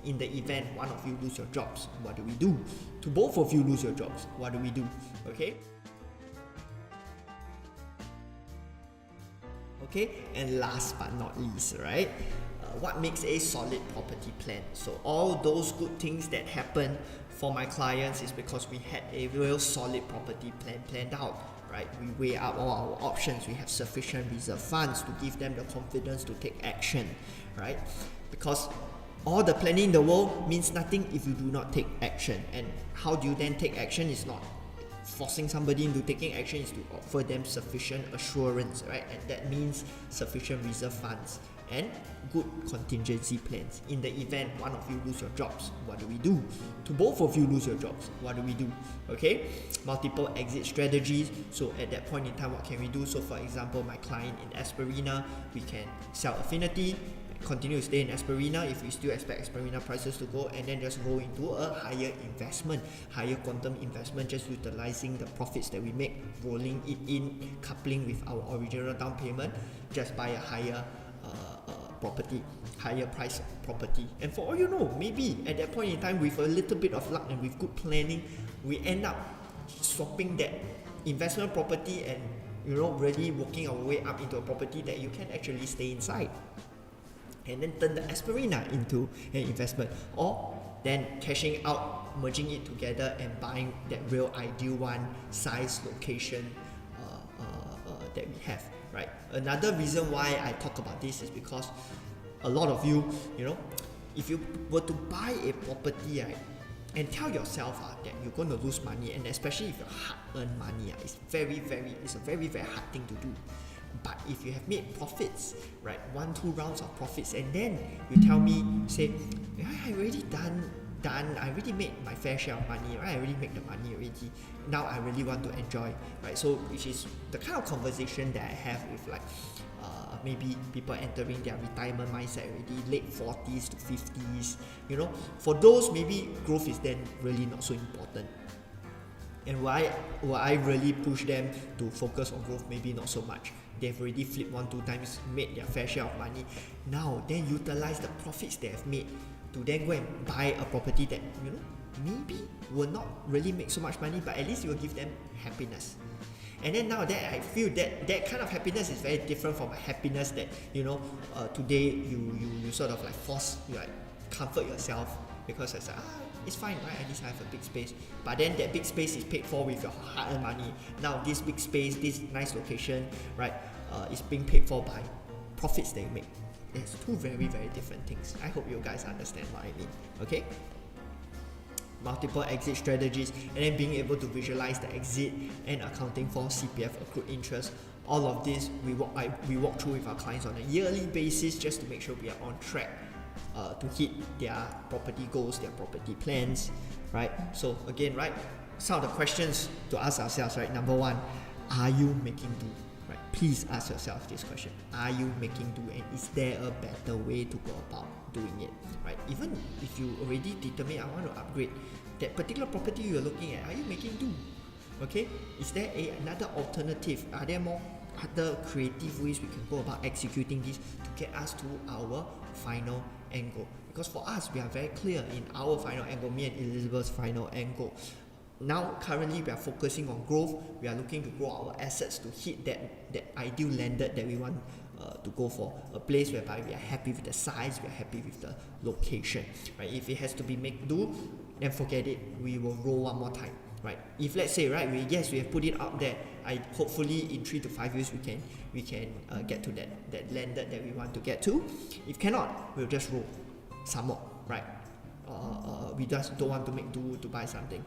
In the event one of you lose your jobs, what do we do? To both of you lose your jobs, what do we do? Okay? Okay, and last but not least, right? What makes a solid property plan? So all those good things that happen for my clients is because we had a real solid property plan planned out, right? We weigh up all our options. We have sufficient reserve funds to give them the confidence to take action, right? Because all the planning in the world means nothing if you do not take action. And how do you then take action? Is not forcing somebody into taking action, is to offer them sufficient assurance, right? And that means sufficient reserve funds and good contingency plans. In the event one of you lose your jobs, what do we do? To both of you lose your jobs, what do we do? Okay, multiple exit strategies. So at that point in time, what can we do? So for example, my client in Asperina, we can sell Affinity, continue to stay in Asperina if we still expect Asperina prices to go, and then just go into a higher investment, higher quantum investment, just utilizing the profits that we make, rolling it in, coupling with our original down payment, just buy a higher property, higher price property. And for all you know, maybe at that point in time, with a little bit of luck and with good planning, we end up swapping that investment property and really working our way up into a property that you can actually stay inside, and then turn the Asperina into an investment, or then cashing out, merging it together and buying that real ideal one, size, location that we have, right? Another reason why I talk about this is because a lot of you, if you were to buy a property, right, and tell yourself that you're going to lose money, and especially if you're hard-earned money, it's a very, very hard thing to do. But if you have made profits, right, 1-2 rounds of profits, and then you tell me, say, yeah, I already done, I already made my fair share of money, right? I already make the money already. Now I really want to enjoy, right? So which is the kind of conversation that I have with maybe people entering their retirement mindset already, late 40s to 50s. For those, maybe growth is then really not so important. And why I really push them to focus on growth? Maybe not so much. They've already flipped 1-2 times, made their fair share of money. Now, then utilize the profits they have made to then go and buy a property that, maybe will not really make so much money, but at least it will give them happiness. And then now that I feel that kind of happiness is very different from a happiness that, today you sort of comfort yourself because it's it's fine, right? At least I have a big space. But then that big space is paid for with your hard-earned money. Now this big space, this nice location, right, is being paid for by profits that you make. It's two very, very different things. I hope you guys understand what I mean. Okay? Multiple exit strategies, and then being able to visualize the exit and accounting for CPF accrued interest. All of this we walk through with our clients on a yearly basis just to make sure we are on track to hit their property goals, their property plans, right? So again, right, some of the questions to ask ourselves, right? Number one, are you making do? Right? Please ask yourself this question: are you making do, and is there a better way to go about doing it? Right? Even if you already determine I want to upgrade that particular property you're looking at, are you making do? Okay, is there another alternative? Are there more other creative ways we can go about executing this to get us to our final end goal? Because for us, we are very clear in our final end goal, me and Elizabeth's final end goal. Now, currently, we are focusing on growth. We are looking to grow our assets to hit that ideal landed that we want to go for. A place whereby we are happy with the size, we are happy with the location. Right? If it has to be make do, then forget it. We will roll one more time. Right? If let's say, right, we have put it out there. Hopefully in 3 to 5 years we can get to that landed that we want to get to. If cannot, we'll just roll some more. Right? We just don't want to make do to buy something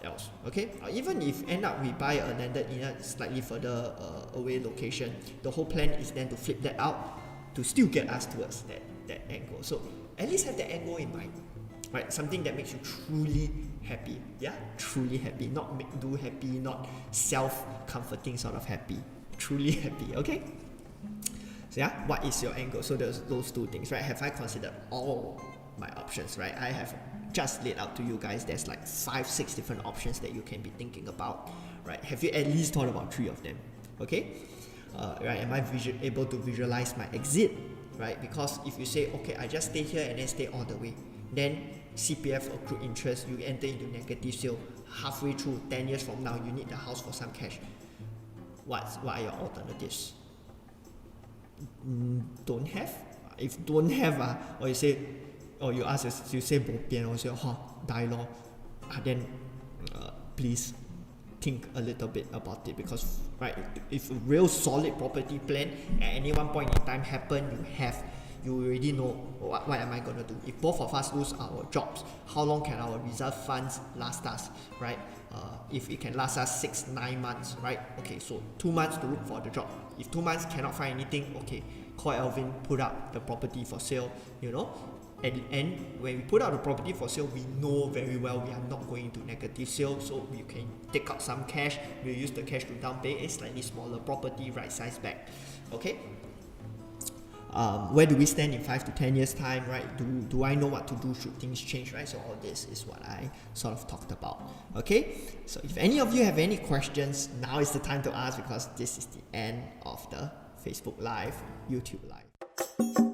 else. Okay? Even if end up we buy a landed in a slightly further away location, the whole plan is then to flip that out to still get us towards that end goal. So at least have the end goal in mind. Right? Something that makes you truly happy. Yeah? Truly happy. Not make do happy, not self-comforting sort of happy. Truly happy. Okay? So yeah, what is your end goal? So there's those two things, right? Have I considered all my options, right? I have just laid out to you guys, there's 5-6 different options that you can be thinking about, right? Have you at least thought about 3 of them? Okay? Right? Am I able to visualize my exit? Right? Because if you say, okay, I just stay here and then stay all the way, then CPF accrued interest, you enter into negative sale. Halfway through, 10 years from now, you need the house for some cash. What are your alternatives? Don't have? If don't have, or you say, or you ask, you say bo pian, or you say, die lor, then please think a little bit about it, because right, if a real solid property plan at any one point in time happen, you already know what am I going to do. If both of us lose our jobs, how long can our reserve funds last us, right? If it can last us 6-9 months, right? Okay, so 2 months to look for the job. If 2 months cannot find anything, okay, call Alvin, put up the property for sale, you know. At the end, when we put out the property for sale, we know very well we are not going to negative sale, so we can take out some cash, we'll use the cash to down pay a slightly smaller property, right size back, okay? Where do we stand in 5 to 10 years time, right? Do I know what to do should things change, right? So all this is what I sort of talked about, okay? So if any of you have any questions, now is the time to ask, because this is the end of the Facebook Live, YouTube Live.